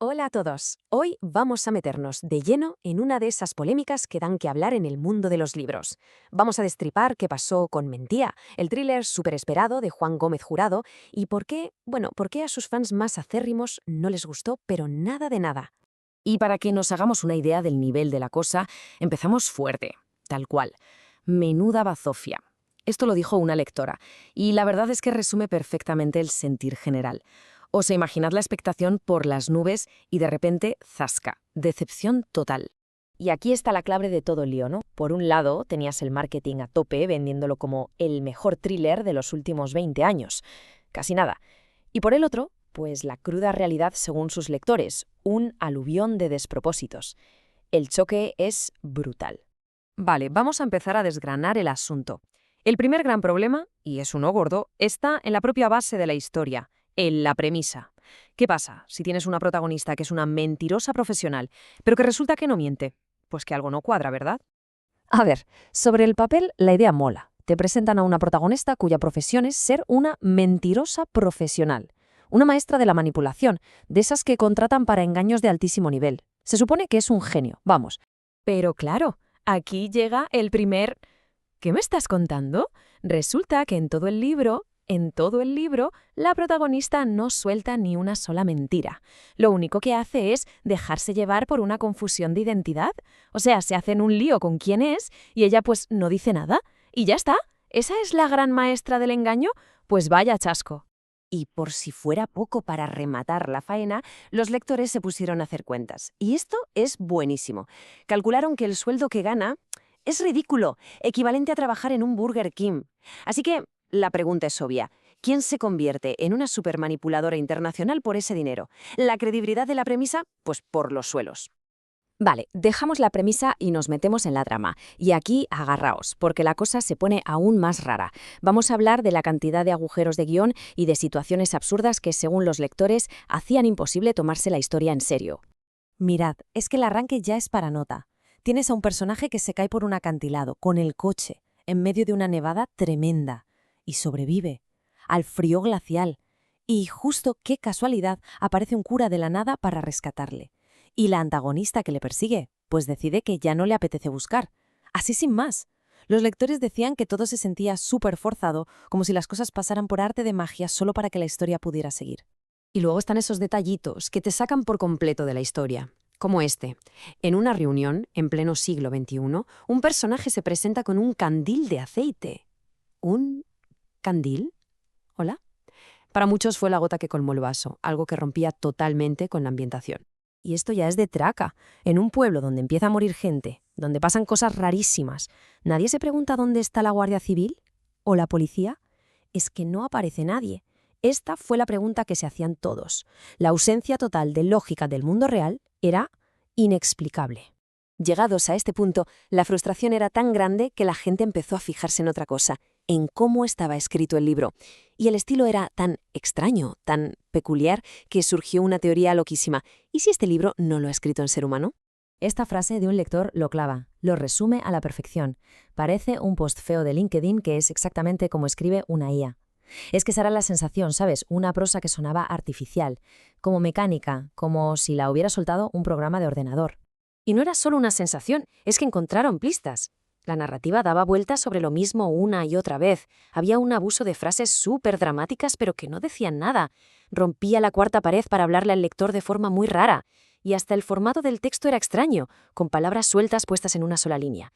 Hola a todos. Hoy vamos a meternos de lleno en una de esas polémicas que dan que hablar en el mundo de los libros. Vamos a destripar qué pasó con Mentía, el thriller súper esperado de Juan Gómez Jurado, y por qué a sus fans más acérrimos no les gustó, pero nada de nada. Y para que nos hagamos una idea del nivel de la cosa, empezamos fuerte, tal cual. Menuda bazofia. Esto lo dijo una lectora, y la verdad es que resume perfectamente el sentir general. O sea, imaginad la expectación por las nubes y de repente, zasca, decepción total. Y aquí está la clave de todo el lío, ¿no? Por un lado, tenías el marketing a tope vendiéndolo como el mejor thriller de los últimos 20 años. Casi nada. Y por el otro, pues la cruda realidad según sus lectores, un aluvión de despropósitos. El choque es brutal. Vale, vamos a empezar a desgranar el asunto. El primer gran problema, y es uno gordo, está en la propia base de la historia, en la premisa. ¿Qué pasa si tienes una protagonista que es una mentirosa profesional, pero que resulta que no miente? Pues que algo no cuadra, ¿verdad? A ver, sobre el papel la idea mola. Te presentan a una protagonista cuya profesión es ser una mentirosa profesional. Una maestra de la manipulación, de esas que contratan para engaños de altísimo nivel. Se supone que es un genio, vamos. Pero claro, aquí llega el primer... ¿Qué me estás contando? Resulta que en todo el libro, la protagonista no suelta ni una sola mentira. Lo único que hace es dejarse llevar por una confusión de identidad. O sea, se hacen un lío con quién es y ella pues no dice nada. Y ya está. ¿Esa es la gran maestra del engaño? Pues vaya chasco. Y por si fuera poco para rematar la faena, los lectores se pusieron a hacer cuentas. Y esto es buenísimo. Calcularon que el sueldo que gana es ridículo, equivalente a trabajar en un Burger King. Así que la pregunta es obvia. ¿Quién se convierte en una supermanipuladora internacional por ese dinero? ¿La credibilidad de la premisa? Pues por los suelos. Vale, dejamos la premisa y nos metemos en la trama. Y aquí agarraos, porque la cosa se pone aún más rara. Vamos a hablar de la cantidad de agujeros de guión y de situaciones absurdas que, según los lectores, hacían imposible tomarse la historia en serio. Mirad, es que el arranque ya es para nota. Tienes a un personaje que se cae por un acantilado, con el coche, en medio de una nevada tremenda, y sobrevive al frío glacial. Y justo, qué casualidad, aparece un cura de la nada para rescatarle. Y la antagonista que le persigue, pues decide que ya no le apetece buscar. Así sin más. Los lectores decían que todo se sentía súper forzado, como si las cosas pasaran por arte de magia solo para que la historia pudiera seguir. Y luego están esos detallitos que te sacan por completo de la historia. Como este. En una reunión, en pleno siglo XXI, un personaje se presenta con un candil de aceite. ¿Un candil? ¿Hola? Para muchos fue la gota que colmó el vaso, algo que rompía totalmente con la ambientación. Y esto ya es de traca. En un pueblo donde empieza a morir gente, donde pasan cosas rarísimas, ¿nadie se pregunta dónde está la Guardia Civil? ¿O la policía? Es que no aparece nadie. Esta fue la pregunta que se hacían todos. La ausencia total de lógica del mundo real era inexplicable. Llegados a este punto, la frustración era tan grande que la gente empezó a fijarse en otra cosa, en cómo estaba escrito el libro. Y el estilo era tan extraño, tan peculiar, que surgió una teoría loquísima. ¿Y si este libro no lo ha escrito un ser humano? Esta frase de un lector lo clava, lo resume a la perfección. Parece un post feo de LinkedIn que es exactamente como escribe una IA. Es que esa era la sensación, ¿sabes? Una prosa que sonaba artificial, como mecánica, como si la hubiera soltado un programa de ordenador. Y no era solo una sensación, es que encontraron pistas. La narrativa daba vueltas sobre lo mismo una y otra vez. Había un abuso de frases súper dramáticas pero que no decían nada. Rompía la cuarta pared para hablarle al lector de forma muy rara. Y hasta el formato del texto era extraño, con palabras sueltas puestas en una sola línea.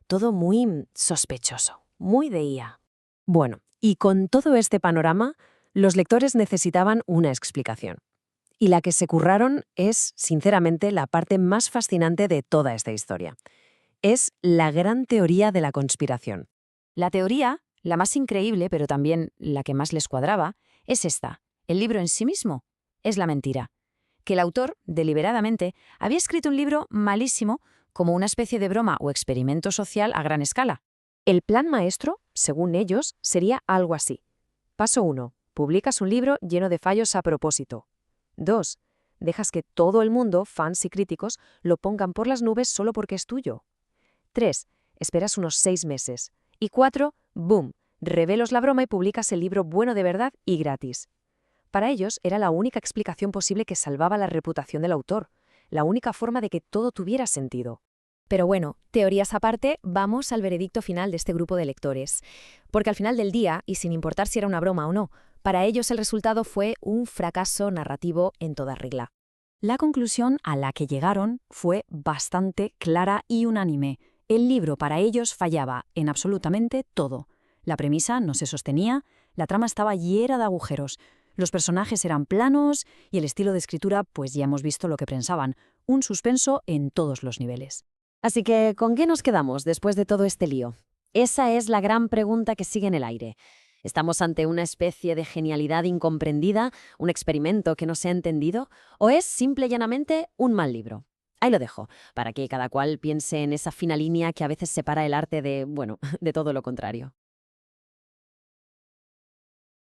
Todo muy sospechoso, muy de IA. Bueno, y con todo este panorama, los lectores necesitaban una explicación. Y la que se curraron es, sinceramente, la parte más fascinante de toda esta historia. Es la gran teoría de la conspiración. La teoría, la más increíble, pero también la que más les cuadraba, es esta. El libro en sí mismo es la mentira. Que el autor, deliberadamente, había escrito un libro malísimo como una especie de broma o experimento social a gran escala. El plan maestro, según ellos, sería algo así. Paso 1. Publicas un libro lleno de fallos a propósito. 2. Dejas que todo el mundo, fans y críticos, lo pongan por las nubes solo porque es tuyo. 3. Esperas unos 6 meses. Y 4. ¡Boom! Revelas la broma y publicas el libro bueno de verdad y gratis. Para ellos era la única explicación posible que salvaba la reputación del autor, la única forma de que todo tuviera sentido. Pero bueno, teorías aparte, vamos al veredicto final de este grupo de lectores. Porque al final del día, y sin importar si era una broma o no, para ellos el resultado fue un fracaso narrativo en toda regla. La conclusión a la que llegaron fue bastante clara y unánime. El libro para ellos fallaba en absolutamente todo. La premisa no se sostenía, la trama estaba llena de agujeros, los personajes eran planos y el estilo de escritura, pues ya hemos visto lo que pensaban, un suspenso en todos los niveles. Así que, ¿con qué nos quedamos después de todo este lío? Esa es la gran pregunta que sigue en el aire. ¿Estamos ante una especie de genialidad incomprendida, un experimento que no se ha entendido, o es simple y llanamente un mal libro? Ahí lo dejo, para que cada cual piense en esa fina línea que a veces separa el arte de, bueno, de todo lo contrario.